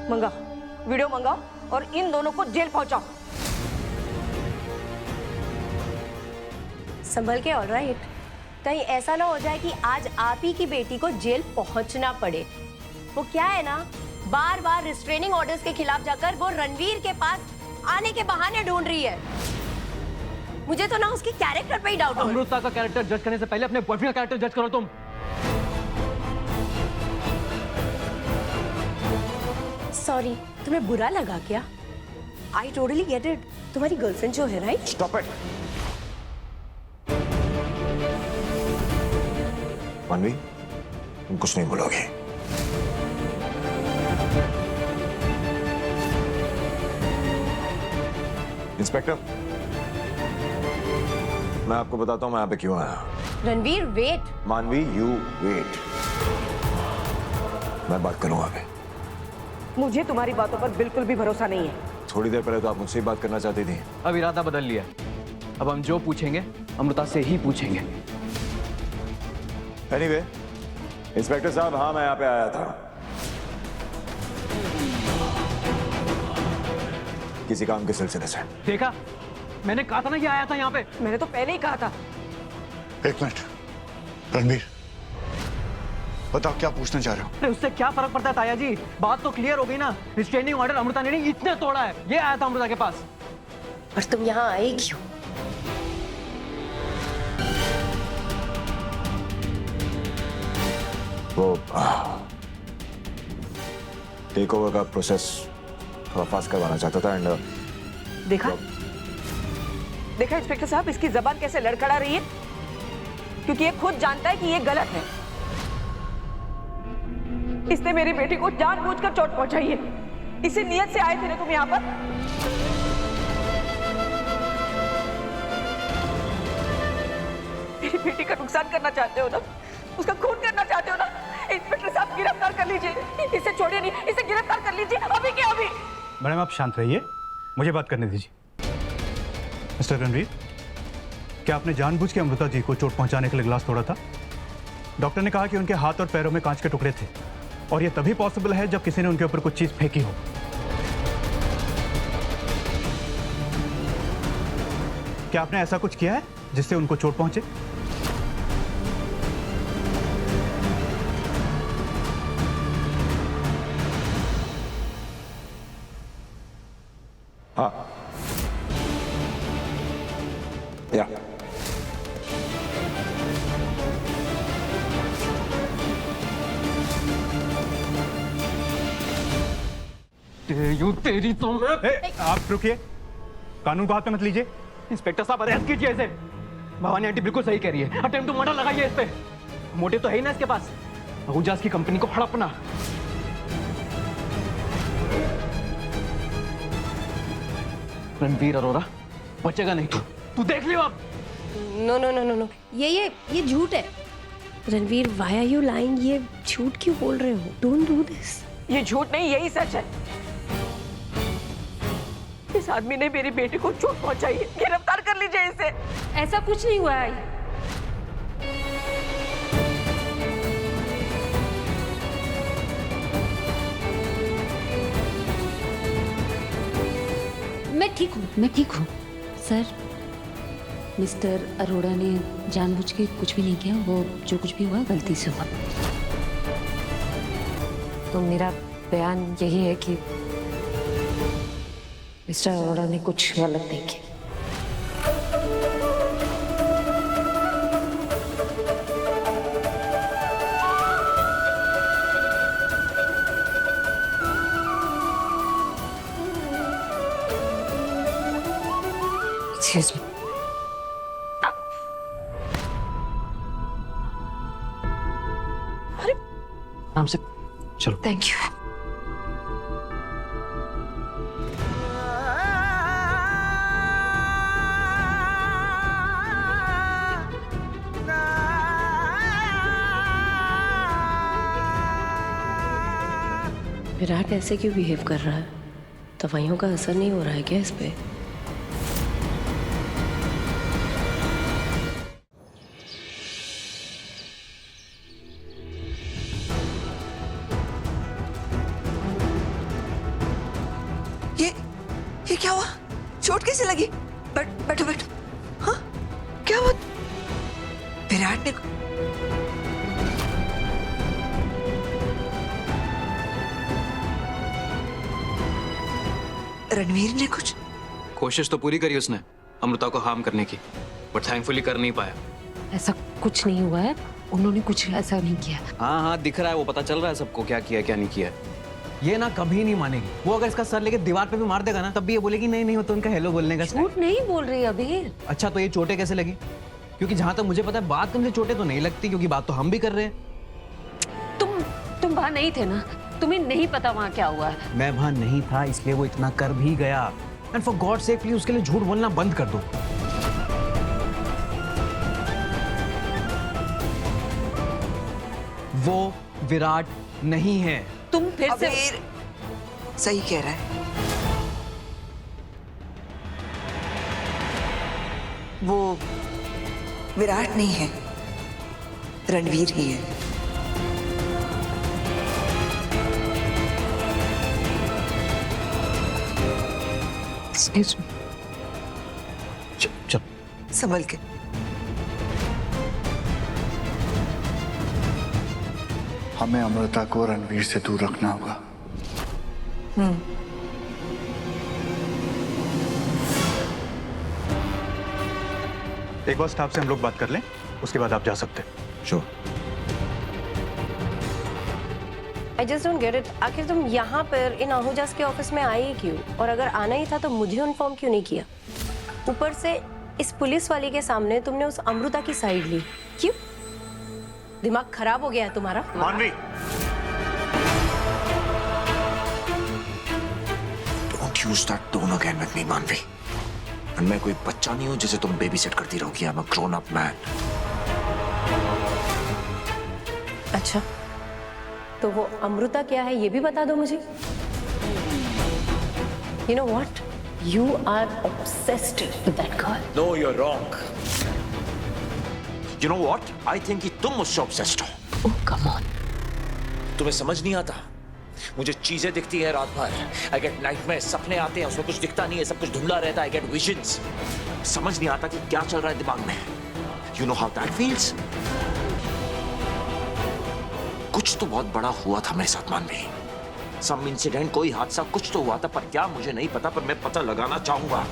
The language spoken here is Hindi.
मंगाओ, वीडियो मंगाओ और इन दोनों को जेल पहुंचाओ। संभल के, ऑलराइट। कहीं ऐसा ना हो जाए कि आज आप ही की बेटी को जेल पहुंचना पड़े। वो क्या है ना, बार बार रिस्ट्रेनिंग ऑर्डर्स के खिलाफ जाकर वो रणवीर के पास आने के बहाने ढूंढ रही है। मुझे तो ना उसके कैरेक्टर पे ही डाउट हो रहा है। अमृता का कैरेक्टर जज करने से पहले अपने बॉयफ्रेंड का कैरेक्टर जज करो तुम। सॉरी, तुम्हें बुरा लगा क्या? I totally get it. तुम्हारी गर्लफ्रेंड जो है, राइट? Stop it. मानवी, तुम कुछ नहीं बोलोगे। इंस्पेक्टर, मैं आपको बताता हूं मैं यहां पे क्यों आया। रणवीर, वेट। मानवी, यू वेट। मैं बात करूंगा अभी। मुझे तुम्हारी बातों पर बिल्कुल भी भरोसा नहीं है। थोड़ी देर पहले तो आप मुझसे ही बात करना चाहती थी। अब इरादा बदल लिया। अब हम जो पूछेंगे अमृता से ही पूछेंगे। एनीवे, इंस्पेक्टर साहब, हाँ मैं यहाँ पे आया था किसी काम के सिलसिले से। देखा, मैंने कहा था ना ये आया था यहाँ पे। मैंने तो पहले ही कहा था। एक मिनट, रणवीर, बताओ क्या पूछना चाह रहे हो? अरे उससे क्या फर्क पड़ता है ताया जी, बात तो क्लियर हो गई ना। रिस्ट्रेनिंग ऑर्डर अमृता ने नहीं इतने तोड़ा है, ये आया था अमृता के पास। और तुम यहाँ आए क्यों? वो टेक ओवर का प्रोसेस थोड़ा फास्ट करवाना चाहता था। एंड देखा देखा इंस्पेक्टर साहब, इसकी जबान कैसे लड़खड़ा रही है, क्योंकि ये खुद जानता है कि ये गलत है। इसने मेरी बेटी को जानबूझकर चोट पहुंचाई है। इसी नियत से आए थे ना तुम यहाँ पर? मेरी बेटी का नुकसान करना चाहते हो ना, उसका खून करना चाहते हो ना? इंस्पेक्टर साहब, गिरफ्तार कर लीजिए। इसे छोड़िए नहीं, इसे गिरफ्तार कर लीजिए अभी के अभी। मैडम आप शांत रहिए, मुझे बात करने दीजिए। मिस्टर रणवीर, क्या आपने जानबूझ के अमृता जी को चोट पहुंचाने के लिए ग्लास तोड़ा था? डॉक्टर ने कहा कि उनके हाथ और पैरों में कांच के टुकड़े थे और यह तभी पॉसिबल है जब किसी ने उनके ऊपर कुछ चीज फेंकी हो। क्या आपने ऐसा कुछ किया है जिससे उनको चोट पहुंचे? हाँ, या तेरी तो मैं। आप रुकिए, कानून को हाथ में मत लीजिए। इंस्पेक्टर साहब अरेस्ट कीजिए इसे। भवानी आंटी बिल्कुल सही कह रही है, अटेम्प्ट टू मर्डर लगाइए इस पे। मोटिव तो है ही ना इसके पास, आहूजास की कंपनी को हड़पना। रणवीर अरोरा बचेगा नहीं, तू देख लियो अब। No no no no no, ये झूठ है। Ranveer, why are you lying? ये झूठ क्यों बोल रहे हो? Don't do this. ये झूठ नहीं, यही सच है। इस आदमी ने मेरी बेटी को चोट पहुंचाई है। गिरफ्तार कर लीजिए इसे। ऐसा कुछ नहीं हुआ है। मैं ठीक हूँ सर। मिस्टर अरोड़ा ने जानबूझ के कुछ भी नहीं किया, वो जो कुछ भी हुआ गलती से हुआ। तो मेरा बयान यही है कि मिस्टर अरोड़ा ने कुछ गलत नहीं किया। Excuse me. आराम से चलो। Thank you. विराट ऐसे क्यों बिहेव कर रहा है? दवाइयों का असर नहीं हो रहा है क्या इस पे? चोट कैसे लगी? बैठो बैठो। हाँ, क्या हुआ? विराट ने रणवीर ने कुछ? कोशिश तो पूरी करी उसने अमृता को हार्म करने की, बट थैंकफुली कर नहीं पाया। ऐसा कुछ नहीं हुआ है, उन्होंने कुछ ऐसा नहीं किया। हाँ हाँ दिख रहा है, वो पता चल रहा है सबको क्या किया क्या नहीं किया। ये ना कभी नहीं मानेगी। वो अगर इसका सर लेके दीवार पे भी मार देगा ना तब भी ये बोलेगी नहीं नहीं, वो तो उनका हेलो बोलने का स्टाइल। झूठ नहीं बोल रही अबीर। अच्छा तो ये चोटें कैसे लगी? क्योंकि जहां तक मुझे पता है बात तुमसे चोटें तो नहीं लगती, क्योंकि बात तो हम भी कर रहे हैं। तुम वहां नहीं थे ना, तुम्हें नहीं पता वहां क्या हुआ है। मैं वहां नहीं था इसलिए वो इतना कर भी गया। And for God sake please उसके लिए झूठ बोलना बंद कर दो। वो विराट नहीं है। तुम फिर से अबीर सही कह रहा है। वो विराट नहीं है, रणवीर ही है। Excuse me. चल संभल के। हमें अमृता को रणवीर से दूर रखना होगा। एक बार स्टाफ से हम लोग बात कर लें, उसके बाद आप जा सकते हैं। Sure. I just don't get it. आखिर तुम यहाँ पर इन आहूजास के ऑफिस में आए ही क्यों? और अगर आना ही था तो मुझे इन्फॉर्म क्यों नहीं किया? ऊपर से इस पुलिस वाली के सामने तुमने उस अमृता की साइड ली, क्यों? दिमाग खराब हो गया है तुम्हारा? मानवी, Don't use that tone again with me, मानवी। और मैं कोई बच्चा नहीं हूँ जिसे तुम बेबी सेट करती रहोगी। I'm a grown up man। अच्छा तो वो अमृता क्या है ये भी बता दो मुझे। You know what? You are obsessed with that girl. No, you're wrong। You know what? I think कि तुम मुझसे obsessed हो। Oh, come on. तुम्हें समझ नहीं आता? मुझे चीजें दिखती है रात भर। I get nightmares, सपने आते हैं, उसमें कुछ दिखता नहीं है, सब कुछ धुंधला रहता है। I get visions। समझ नहीं आता कि क्या चल रहा है दिमाग में। You know how that feels? कुछ तो बहुत बड़ा हुआ था मेरे साथ मानवी। Some incident, कोई हादसा कुछ तो हुआ था, पर क्या मुझे नहीं पता, पर मैं पता लगाना चाहूंगा।